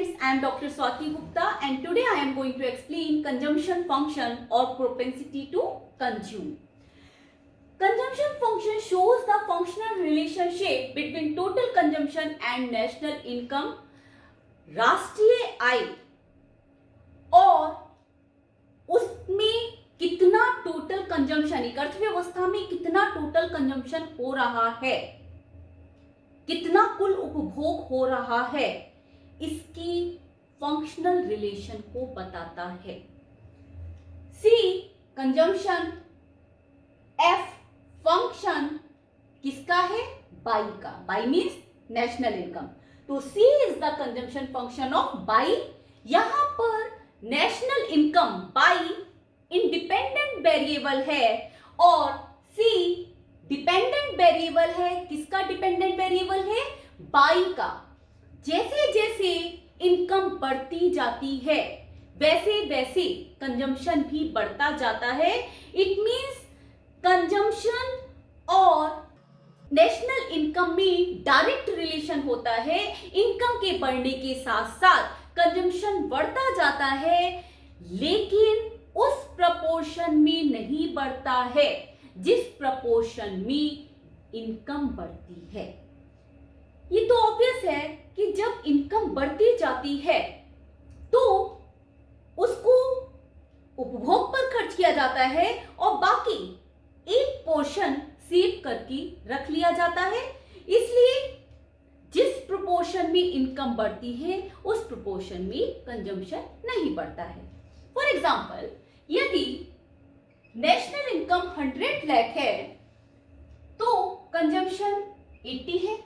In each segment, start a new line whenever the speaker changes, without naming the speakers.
students, I am Dr. Swati Gupta and today I am going to explain consumption function or propensity to consume. Consumption function shows the functional relationship between total consumption and national income. राष्ट्रीय आय और उसमें कितना total consumption, एक अर्थव्यवस्था में कितना total consumption हो रहा है, कितना कुल उपभोग हो रहा है, इसकी फंक्शनल रिलेशन को बताता है. सी कंजम्पशन, एफ फंक्शन किसका है? बाई का. Y means national income. तो C is the consumption function of Y. यहां पर national income Y independent variable है और सी डिपेंडेंट वेरिएबल है. किसका डिपेंडेंट वेरिएबल है? बाई का. जैसे जैसे इनकम बढ़ती जाती है वैसे वैसे कंजम्पशन भी बढ़ता जाता है. इट मींस कंजम्पशन और नेशनल इनकम में डायरेक्ट रिलेशन होता है. इनकम के बढ़ने के साथ साथ कंजम्पशन बढ़ता जाता है, लेकिन उस प्रपोर्शन में नहीं बढ़ता है जिस प्रपोर्शन में इनकम बढ़ती है. ये तो ऑब्वियस है कि जब इनकम बढ़ती जाती है तो उसको उपभोग पर खर्च किया जाता है और बाकी एक पोर्शन सेव करके रख लिया जाता है. इसलिए जिस प्रोपोर्शन में इनकम बढ़ती है उस प्रोपोर्शन में कंजम्पशन नहीं बढ़ता है. फॉर एग्जाम्पल, यदि नेशनल इनकम 100 लाख है तो कंजम्पशन 80 है.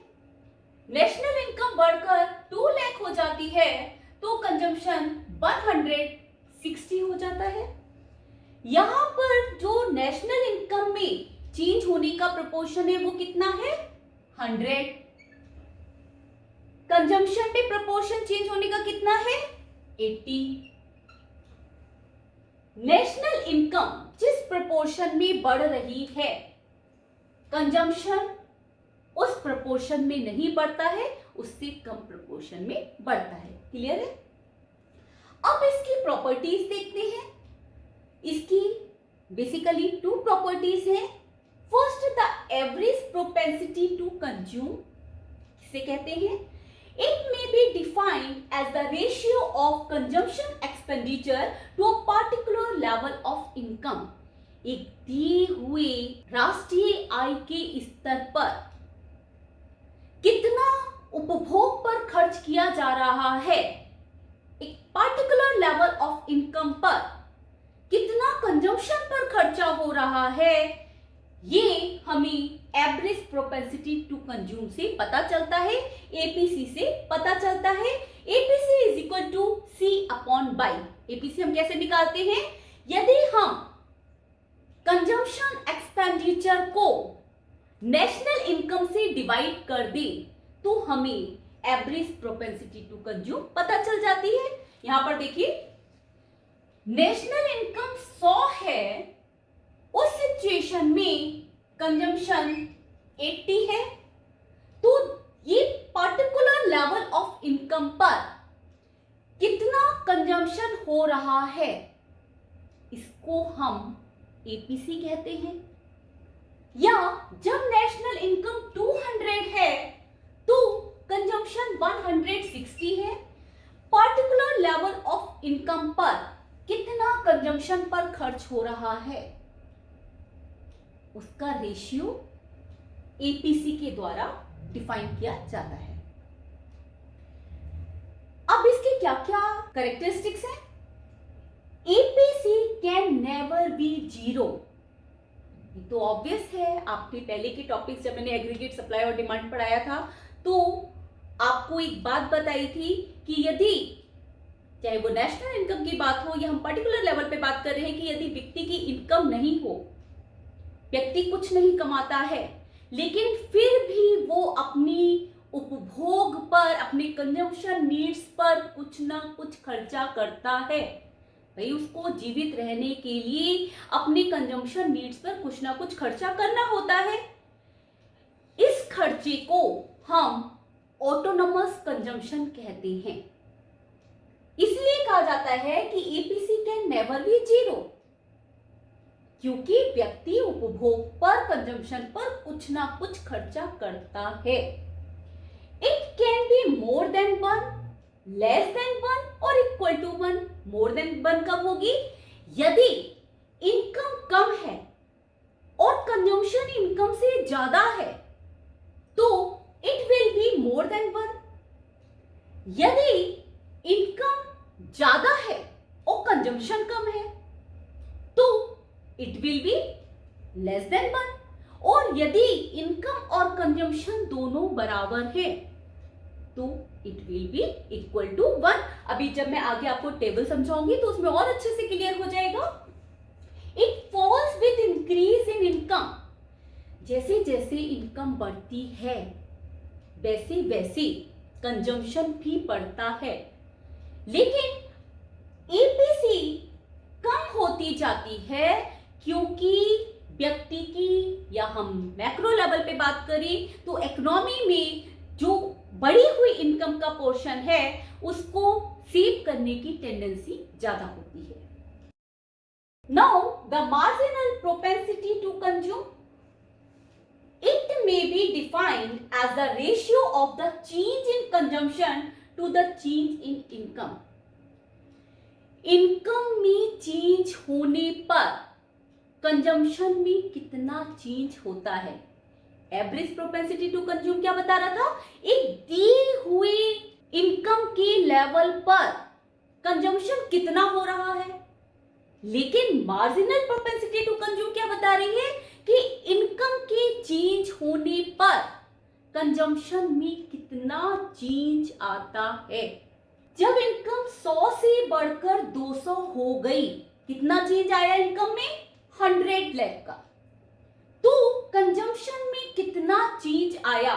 नेशनल इनकम बढ़कर 2 लाख हो जाती है तो कंजम्पशन 160 हो जाता है. यहां पर जो नेशनल इनकम में चेंज होने का प्रोपोर्शन है वो कितना है? 100. कंजम्पशन में प्रोपोर्शन चेंज होने का कितना है? 80. नेशनल इनकम जिस प्रोपोर्शन में बढ़ रही है कंजम्पशन उस प्रोपोर्शन में नहीं बढ़ता है, उससे कम प्रोपोर्शन में बढ़ता है. क्लियर है? अब इसकी प्रॉपर्टीज देखते हैं. इसकी बेसिकली 2 प्रॉपर्टीज हैं. First, the average propensity to consume किसे कहते हैं? It may be defined as the ratio of consumption expenditure to a particular level of income. एक दिए हुए राष्ट्रीय आय के स्तर पर कितना उपभोग पर खर्च किया जा रहा है, एक पर्टिकुलर लेवल ऑफ इनकम पर कितना कंजम्पशन पर खर्चा हो रहा है, ये हमें एवरेज प्रोपेंसिटी टू कंज्यूम से पता चलता है, एपीसी से पता चलता है. APC is equal to C upon Y. APC हम कैसे निकालते हैं? यदि हम कंजम्पशन एक्सपेंडिचर को नेशनल इनकम से डिवाइड कर दें तो हमें एवरेज प्रोपेंसिटी टू कंज्यूम पता चल जाती है. यहां पर देखिए, नेशनल इनकम 100 है, उस सिचुएशन में कंजम्पशन 80 है, तो ये पर्टिकुलर लेवल ऑफ इनकम पर कितना कंजम्पशन हो रहा है इसको हम एपीसी कहते हैं. या जब नेशनल इनकम 200 है तो कंजम्पशन 160 है. पर्टिकुलर लेवल ऑफ इनकम पर कितना कंजम्पशन पर खर्च हो रहा है उसका रेशियो एपीसी के द्वारा डिफाइन किया जाता है. अब इसके क्या क्या कैरेक्टरिस्टिक्स हैं? APC can never be zero. तो ऑब्वियस है, आपके पहले के टॉपिक्स जब मैंने एग्रीगेट सप्लाई और डिमांड पढ़ाया था तो आपको एक बात बताई थी कि यदि चाहे वो नेशनल इनकम की बात हो या हम पर्टिकुलर लेवल पे बात कर रहे हैं कि यदि व्यक्ति की इनकम नहीं हो, व्यक्ति कुछ नहीं कमाता है, लेकिन फिर भी वो अपनी उपभोग पर, अपने कंजम्पशन नीड्स पर कुछ ना कुछ खर्चा करता है. भाई उसको जीवित रहने के लिए अपने कंजम्पशन नीड्स पर कुछ ना कुछ खर्चा करना होता है. इस खर्चे को हम ऑटोनोमस कंजम्पशन कहते हैं. इसलिए कहा जाता है कि APC can never be zero, क्योंकि व्यक्ति उपभोग पर, कंजम्पशन पर कुछ ना कुछ खर्चा करता है। It can be more than one, less than one और equal to one. More than one कब होगी? यदि इनकम कम है और कंजम्पशन इनकम से ज्यादा है तो it will be more than one. यदि इनकम ज्यादा है और कंजम्पशन कम है तो it will be less than one. और यदि इनकम और कंजम्पशन दोनों बराबर है तो it will be equal to one. अभी जब मैं आगे आपको टेबल समझाऊंगी तो उसमें और अच्छे से क्लियर हो जाएगा। It falls with increase in income, जैसे जैसे इनकम बढ़ती है वैसे वैसे कंजम्पशन भी बढ़ता है, लेकिन एपीसी कम होती जाती है क्योंकि व्यक्ति की, या हम मैक्रो लेवल पे बात करें तो इकोनॉमी में जो बढ़ी हुई इनकम का पोर्शन है उसको सेव करने की टेंडेंसी ज्यादा होती है। Now the marginal propensity to consume, it may be defined as the ratio of the change in consumption to the change in income. Income में चेंज होने पर कंजम्पशन में कितना चेंज होता है। एवरेज प्रोपेंसिटी टू कंज्यूम क्या बता रहा था? एक दी हुई इनकम के लेवल पर कंजम्पशन कितना हो रहा है, लेकिन मार्जिनल प्रोपेंसिटी टू कंज्यूम क्या बता रही है कि इनकम के चेंज होने पर कंजम्पशन में कितना चेंज आता है। जब इनकम 100 से बढ़कर 200 हो गई, कितना चेंज आया इनकम में? 100 लाख का। तो कंजम्पशन में कितना चेंज आया?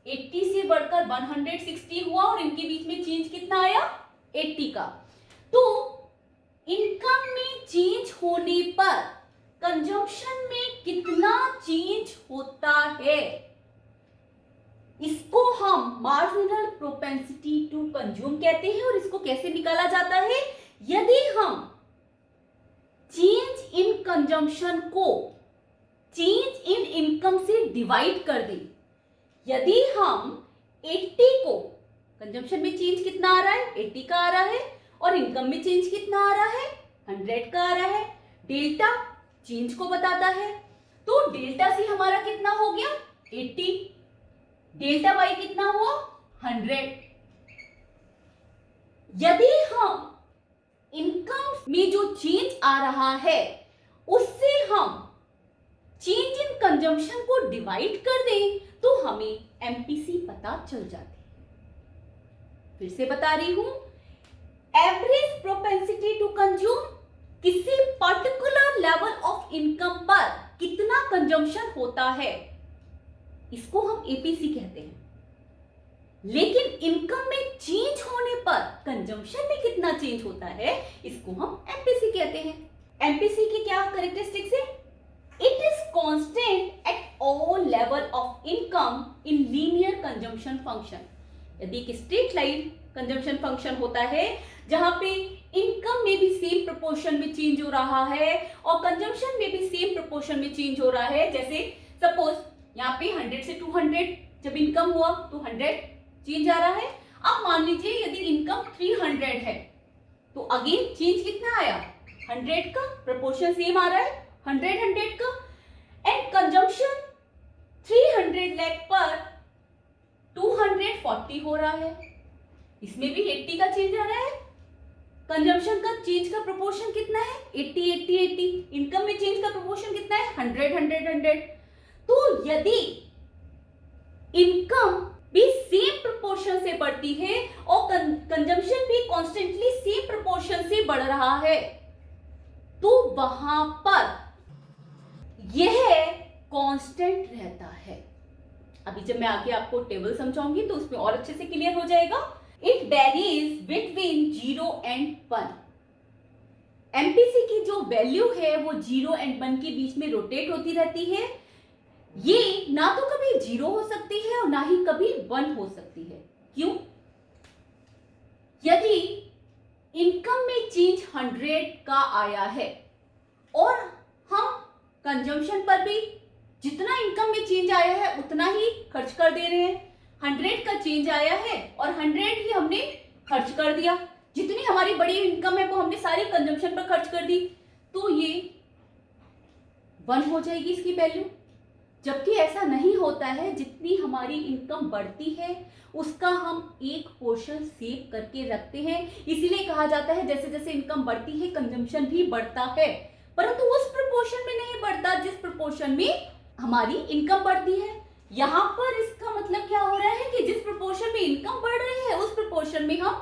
80 से बढ़कर 160 हुआ और इनके बीच में चेंज कितना आया? 80 का। तो इनकम में चेंज होने पर कंजम्पशन में कितना चेंज होता है, इसको हम मार्जिनल प्रोपेंसिटी टू कंज्यूम कहते हैं। और इसको कैसे निकाला जाता है? यदि हम चेंज इन कंजम्पशन को चेंज इन इनकम से डिवाइड कर दें, यदि हम 80 को, कंजम्पशन में चेंज कितना आ रहा है? 80 का आ रहा है, और इनकम में चेंज कितना आ रहा है? 100 का आ रहा है। डेल्टा चेंज को बताता है, तो डेल्टा से हमारा कितना हो गया? 80। डेल्टा बाई कितना हुआ? 100। यदि हम इनकम में जो चेंज आ रहा है उससे हम चेंज इन कंजम्पशन को डिवाइड कर दें तो हमें एमपीसी पता चल जाती है। फिर से बता रही हूं, एवरेज प्रोपेंसिटी टू कंज्यूम किसी पर्टिकुलर लेवल ऑफ इनकम पर कितना कंजम्पशन होता है, इसको हम एपीसी कहते हैं। लेकिन इनकम में चेंज होने पर कंजम्पशन में कितना चेंज होता है, इसको हम एमपीसी कहते हैं। एमपीसी की क्या कैरेक्टरिस्टिक्स है? It is constant at all level of income in linear consumption function. यदि एक स्ट्रेट लाइन कंजम्पशन फंक्शन होता है जहां पे इनकम में भी सेम प्रोपोर्शन में चेंज हो रहा है और कंजम्पशन में भी सेम प्रोपोर्शन में चेंज हो रहा है, जैसे सपोज यहाँ पे 100 से 200 जब इनकम हुआ तो 100 चेंज आ रहा है। अब मान लीजिए यदि इनकम 300 है तो अगेन चेंज कितना आया? 100 का। प्रोपोर्शन सेम आ रहा है 100 का। एंड कंजम्पशन 300 लाख पर 240 हो रहा है, इसमें भी 80 का चेंज आ रहा है। कंजम्पशन का चेंज का प्रोपोर्शन कितना है? 80 80 80। इनकम में चेंज का प्रोपोर्शन कितना है? 100 100 100। तो यदि इनकम भी सेम प्रोपोर्शन से बढ़ती है और कंजम्पशन भी कॉन्स्टेंटली सेम प्रोपोर्शन से बढ़ रहा है तो वहां पर यह कांस्टेंट रहता है। अभी जब मैं आगे आपको टेबल समझाऊंगी तो उसमें और अच्छे से क्लियर हो जाएगा। It varies between 0 and 1। MPC की जो वैल्यू है वो 0 एंड 1 के बीच में रोटेट होती रहती है। ये ना तो कभी 0 हो सकती है और ना ही कभी 1 हो सकती है। क्यों? यदि चेंज 100 का आया है और हम कंजम्पशन पर भी जितना इनकम में चेंज आया है उतना ही खर्च कर दे रहे हैं। 100 का चेंज आया है और 100 ही हमने खर्च कर दिया। जितनी हमारी बड़ी इनकम है वो हमने सारी कंजम्पशन पर खर्च कर दी, तो ये 1 हो जाएगी इसकी वैल्यू। जबकि ऐसा नहीं होता है, जितनी हमारी इनकम बढ़ती है उसका हम एक पोर्शन सेव करके रखते हैं। इसीलिए कहा जाता है जैसे जैसे इनकम बढ़ती है कंजम्पशन भी बढ़ता है, परंतु उस प्रोपोर्शन में नहीं बढ़ता जिस प्रोपोर्शन में हमारी इनकम बढ़ती है। यहाँ पर इसका मतलब क्या हो रहा है कि जिस प्रोपोर्शन में इनकम बढ़ रही है उस प्रोपोर्शन में हम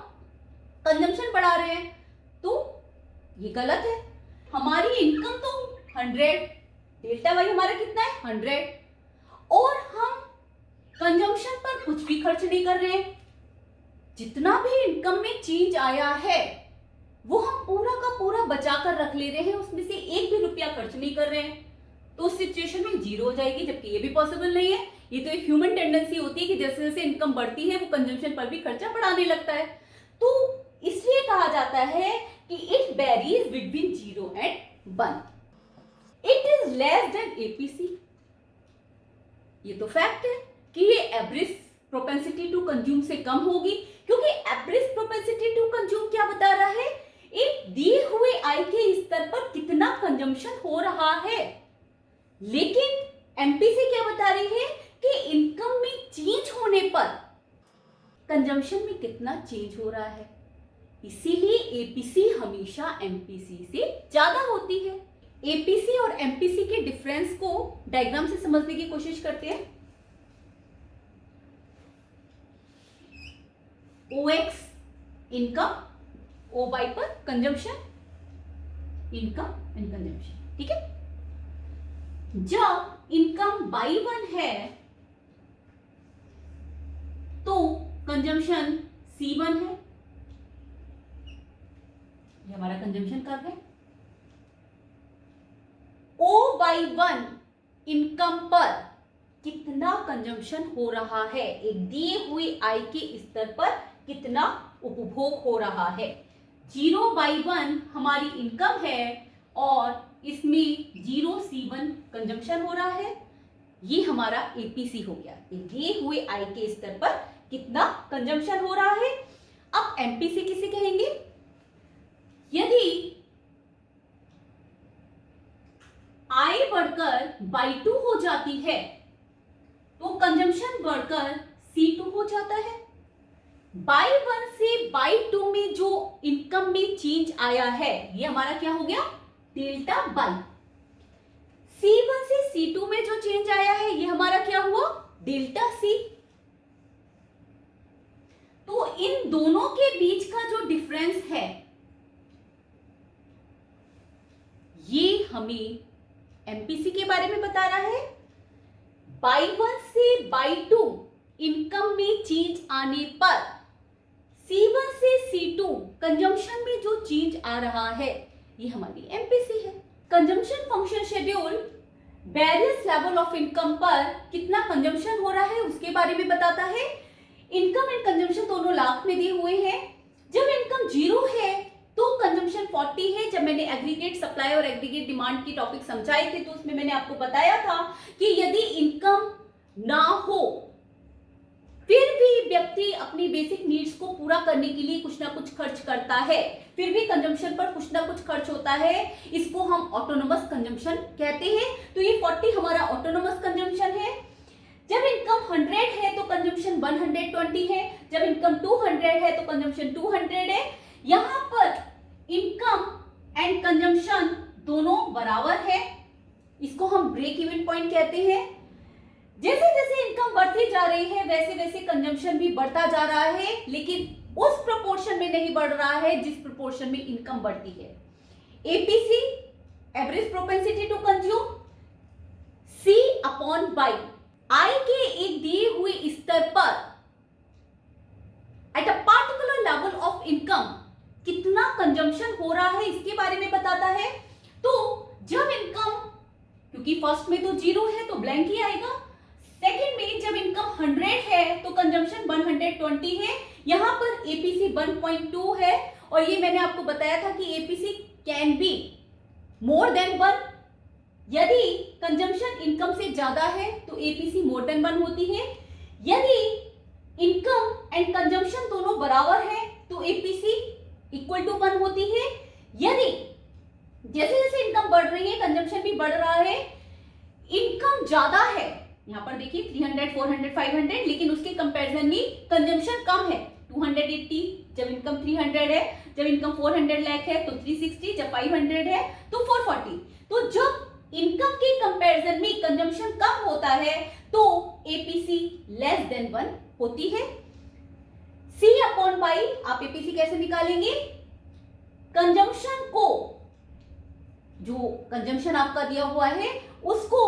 कंजम्पशन बढ़ा रहे हैं, तो ये गलत है। हमारी इनकम तो 100, डेल्टा वाई हमारा कितना है 100, और हम कंजम्पशन पर कुछ भी खर्च नहीं कर रहे हैं। जितना भी इनकम में चेंज आया है वो हम पूरा का पूरा बचा कर रख ले रहे हैं, उसमें से एक भी रुपया खर्च नहीं कर रहे हैं, तो उस सिचुएशन में 0 हो जाएगी। जबकि ये भी पॉसिबल नहीं है। ये तो एक ह्यूमन टेंडेंसी होती है कि जैसे जैसे इनकम बढ़ती है वो कंजम्पशन पर भी खर्चा बढ़ाने लगता है। तो इसलिए कहा जाता है कि it varies between 0 and 1। It is less than APC. ये तो फैक्ट है कि ये एवरेज प्रोपेंसिटी टू कंज्यूम से कम होगी, क्योंकि एवरेज प्रोपेंसिटी टू कंज्यूम क्या बता रहा है, एक दिए हुए आय के स्तर पर कितना कंजम्पशन हो रहा है। लेकिन एमपीसी क्या बता रही है कि इनकम में चेंज होने पर कंजम्पशन में कितना चेंज हो रहा है। इसीलिए एपीसी हमेशा एमपीसी से ज्यादा होती है। एपीसी और एमपीसी के डिफरेंस को डायग्राम से समझने की कोशिश करते हैं। OX इनकम, OY पर कंजम्पशन, इनकम एंड कंजम्पशन, ठीक है। जब इनकम बाई 1 है तो कंजम्पशन C1 है। ये हमारा कंजम्पशन कर्व है। O/1 इनकम पर कितना कंजम्पशन हो रहा है, एक दिए हुए आय के स्तर पर कितना उपभोग हो रहा है। 0/1 हमारी इनकम है और इसमें 0C1 कंजम्पशन हो रहा है। ये हमारा एपीसी हो गया, एक दिए हुए आय के स्तर पर कितना कंजम्पशन हो रहा है। अब एमपीसी किसे कहेंगे, यदि आय बढ़कर बाई 2 हो जाती है तो कंजम्पशन बढ़कर C2 हो जाता है। बाई 1 से बाई 2 में जो इनकम में चेंज आया है ये हमारा क्या हो गया, डेल्टा बाई। C1 से C2 में जो चेंज आया है ये हमारा क्या हुआ, डेल्टा C। तो इन दोनों के बीच का जो डिफरेंस है ये हमें एमपीसी के बारे में बता रहा है। बाई 1 से बाई 2 इनकम में चेंज आने पर C1 से C2 कंजम्पशन में जो चेंज आ रहा है ये हमारी एमपीसी है। Consumption function schedule various level of income पर कितना कंजम्पशन हो रहा है उसके बारे में बताता है। इनकम एंड कंजम्पशन दोनों लाख में दिए हुए हैं। जब इनकम 0 है तो कंजम्पशन 40 है। जब मैंने एग्रीगेट सप्लाई और एग्रीगेट डिमांड की टॉपिक समझाए थे तो उसमें मैंने आपको बताया था कि यदि इनकम ना हो फिर भी व्यक्ति अपनी बेसिक नीड्स को पूरा करने के लिए कुछ ना कुछ खर्च करता है, फिर भी कंजम्पशन पर कुछ ना कुछ खर्च होता है, इसको हम ऑटोनोमस कंजम्पशन कहते हैं। तो ये 40 हमारा ऑटोनोमस कंजम्पशन है। जब इनकम 100 है तो कंजम्पशन 120 है। जब इनकम 200 है तो कंजम्पशन 200 है। यहाँ पर इनकम एंड कंजम्पशन दोनों बराबर है, इसको हम ब्रेक इवन पॉइंट कहते हैं। जैसे जैसे इनकम बढ़ती जा रही है वैसे वैसे कंजम्पशन भी बढ़ता जा रहा है, लेकिन उस प्रोपोर्शन में नहीं बढ़ रहा है जिस प्रोपोर्शन में इनकम बढ़ती है। APC average propensity to consume, C/बाई आय के एक दिए हुए स्तर पर at a particular level of income कितना कंजम्पशन हो रहा है इसके बारे में बताता है। तो जब इनकम, क्योंकि फर्स्ट में तो 0 है तो ब्लैंक ही आएगा, सेकंड में जब इनकम 100 है तो कंजम्पशन 120 है। यहाँ पर एपीसी 1.2 है और ये मैंने आपको बताया था कि APC can be more then 1। यदि कंजम्पशन इनकम से ज्यादा है तो एपीसी मोर देन 1 होती है। यदि इनकम एंड कंजम्पशन दोनों बराबर है तो एपीसी इक्वल टू 1 होती है। यदि जैसे जैसे इनकम बढ़ रही है कंजम्पशन भी बढ़ रहा है, इनकम ज्यादा है, यहाँ पर देखिए 300, 400, 500, लेकिन उसके कंपैरिजन में कंजम्पशन कम है 280। जब इनकम 300 है, जब इनकम 400 लाख है तो 360, जब 500 है तो 440। तो जब इनकम के कंपैरिजन में कंजम्पशन कम होता है तो एपीसी लेस देन 1 होती है। C अपॉन पाई आप एपीसी कैसे निकालेंगे? कंजम्पशन को, जो कंजम्पशन आपका दिया हुआ है उसको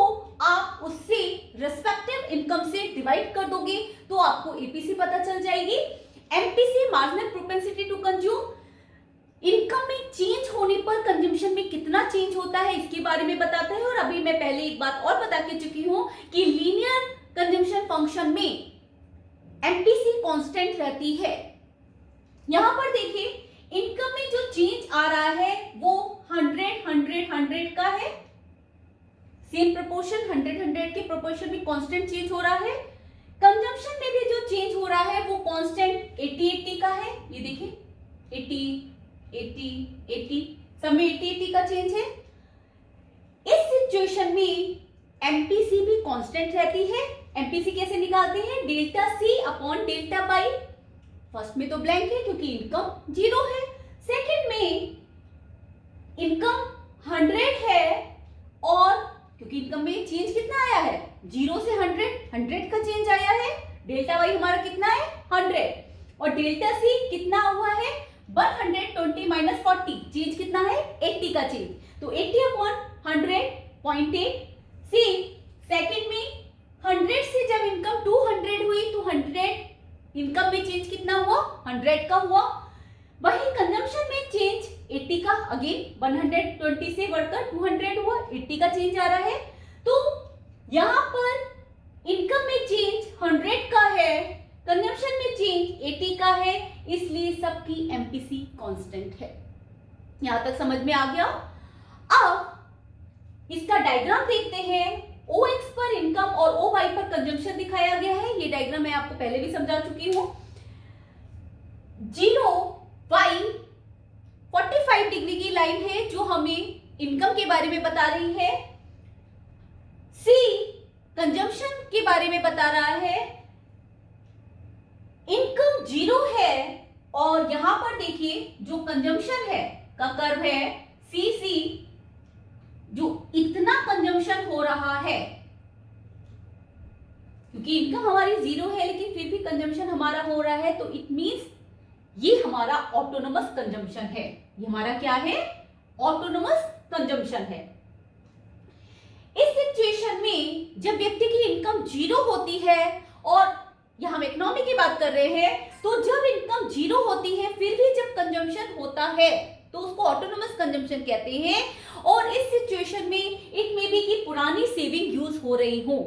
आप उससे रिस्पेक्टिव इनकम से डिवाइड कर दोगे तो आपको एपीसी पता चल जाएगी। MPC marginal propensity to consume, income में चेंज होने पर कंजम्पशन में कितना चेंज होता है इसके बारे में बताता है। और अभी मैं पहले एक बात और बता के चुकी हूं कि लीनियर कंजम्पशन फंक्शन में एमपीसी कांस्टेंट रहती है। यहां पर देखिए इनकम में जो चेंज आ रहा है वो 100 का है, सेम प्रोपोर्शन 100 के प्रोपोर्शन में कांस्टेंट चेंज हो रहा है। कंजम्पशन में भी जो चेंज हो रहा है वो कांस्टेंट 80 का है। ये देखिए 80 सब में 80 का चेंज है। इस सिचुएशन में एमपीसी भी कांस्टेंट रहती है। एमपीसी कैसे निकालते हैं? डेल्टा सी अपॉन डेल्टा पाई। फर्स्ट में तो ब्लैंक है क्योंकि इनकम 0 है। सेकंड में इनकम 100 है और क्योंकि इनकम में चेंज कितना आया है 0 से 100 का चेंज आया है। डेल्टा वाई हमारा कितना है 100 और डेल्टा सी कितना हुआ है 120 माइनस 40, चेंज कितना है 80 का चेंज, तो 80 अपॉन 100.8। सी सेकंड में 100 से जब इनकम 200 हुई तो 100 इनकम में चेंज कितना हुआ 100 का हुआ। वही कंजम्पशन में चेंज 80 का, अगेन 120 से बढ़कर 200 हुआ, 80 का चेंज आ रहा है। तो यहां पर इनकम में चेंज 100 का है, कंजम्पशन में चेंज 80 का है, इसलिए सबकी एमपीसी कांस्टेंट है। यहां तक समझ में आ गया। अब इसका डायग्राम देखते हैं। OX पर इनकम और OY पर कंजम्पशन दिखाया गया है। ये डायग्राम मैं आपको पहले भी समझा चुकी हूं। 0Y 45 डिग्री की लाइन है जो हमें इनकम के बारे में बता रही है। C कंजम्पशन के बारे में बता रहा है। इनकम 0 है और यहां पर देखिए जो कंजम्पशन है का कर्व है CC, जो इतना कंजम्पशन हो रहा है क्योंकि इनकम हमारी 0 है लेकिन फिर भी कंजम्पशन हमारा हो रहा है, तो इट मींस ये हमारा ऑटोनोमस कंजम्पशन है। ये हमारा क्या है? ऑटोनोमस कंजम्पशन है। इस सिचुएशन में जब व्यक्ति की इनकम 0 होती है और यहां हम इकोनॉमी की बात कर रहे हैं, तो जब इनकम 0 होती है फिर भी जब कंजम्पशन होता है तो उसको ऑटोनोमस कंजम्पशन कहते हैं। और इस सिचुएशन में इट मे बी कि पुरानी सेविंग यूज हो रही हो,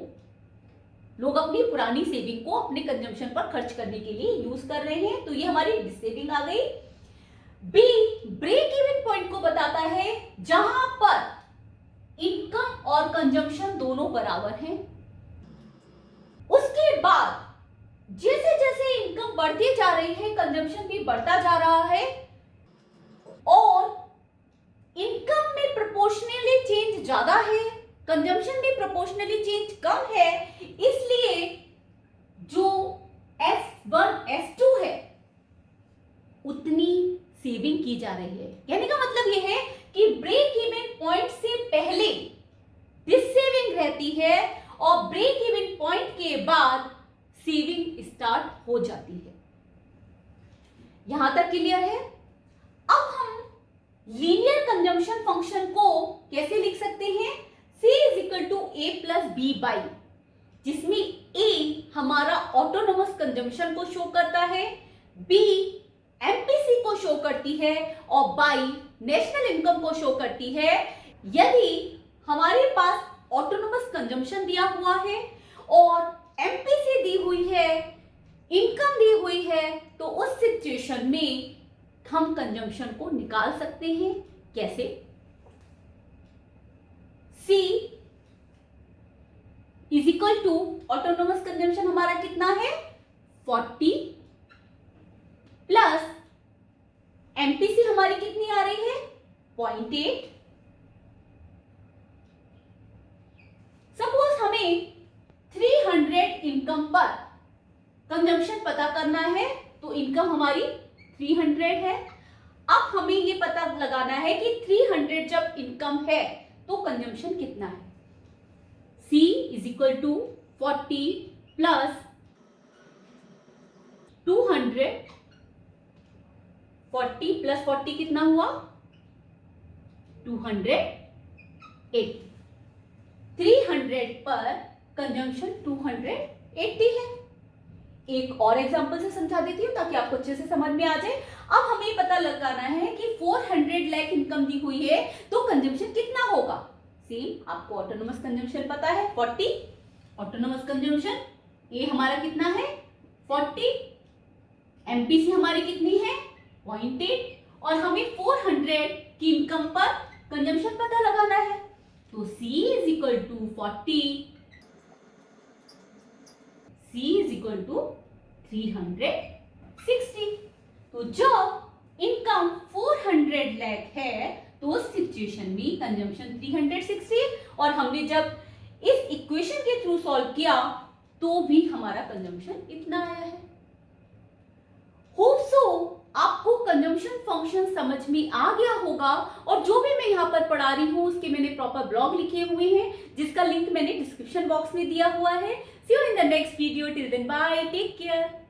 लोग अपनी पुरानी सेविंग को अपने कंजम्पशन पर खर्च करने के लिए यूज कर रहे हैं, तो ये हमारी सेविंग आ गई। बी ब्रेक इवन पॉइंट को बताता है जहां पर इनकम और कंजम्पशन दोनों बराबर हैं। उसके बाद जैसे जैसे इनकम बढ़ती जा रही है कंजम्पशन भी बढ़ता जा रहा है और इनकम में प्रोपोर्शनली चेंज ज्यादा है, कंजम्पशन में प्रोपोर्शनली चेंज कम है, इसलिए जो S1 S2 है उतनी सेविंग की जा रही है। कहने का मतलब यह है कि ब्रेक इवन पॉइंट से पहले दिस सेविंग रहती है और ब्रेक इवन पॉइंट के बाद सेविंग स्टार्ट हो जाती है। यहां तक क्लियर है? अब हम लीनियर कंजम्पशन फंक्शन को कैसे लिख सकते हैं? C is equal to A plus B Y, जिसमें A हमारा ऑटोनोमस कंजम्पशन को शो करता है, B एमपीसी को शो करती है और बाई नेशनल इनकम को शो करती है। यदि हमारे पास ऑटोनोमस कंजम्पशन दिया हुआ है और एमपीसी दी हुई है, इनकम दी हुई है, तो उस सिचुएशन में हम कंजम्पशन को निकाल सकते हैं। कैसे? C is equal to autonomous consumption हमारा कितना है 40 प्लस एमपीसी हमारी कितनी आ रही है 0.8। सपोज हमें 300 इनकम पर कंजम्पशन पता करना है, तो इनकम हमारी 300 है। अब हमें ये पता लगाना है कि 300 जब इनकम है तो कंजम्पशन कितना है। C is equal to 40 plus 200, 40 plus 40 कितना हुआ 280। 300 पर कंजम्पशन 280 है। एक और एग्जांपल से समझा देती हूँ ताकि आपको अच्छे से समझ में आ जाए। अब हमें पता लगाना है कि 400 लाख इनकम दी हुई है तो कंजम्पशन कितना होगा। सेम आपको ऑटोनोमस कंजम्पशन पता है 40, ऑटोनोमस कंजम्पशन ये हमारा कितना है 40, एमपीसी हमारी कितनी है 0.8 और हमें 400 की इनकम पर कंजम्पशन पता लगाना है। तो C is equal to 40, C is equal to 360। तो जब इनकम 400 लाख है तो उस सिचुएशन में कंजम्पशन 360 और हमने जब इस इक्वेशन के थ्रू सॉल्व किया तो भी हमारा कंजम्पशन इतना आया है। होप सो आपको कंजम्पशन फंक्शन समझ में आ गया होगा और जो भी मैं यहाँ पर पढ़ा रही हूँ उसके मैंने प्रॉपर ब्लॉग लिखे हुए हैं जिसका लिंक मैंने डिस्क्रिप्शन बॉक्स में दिया हुआ है। See you in the next video. Till then, bye. Take care.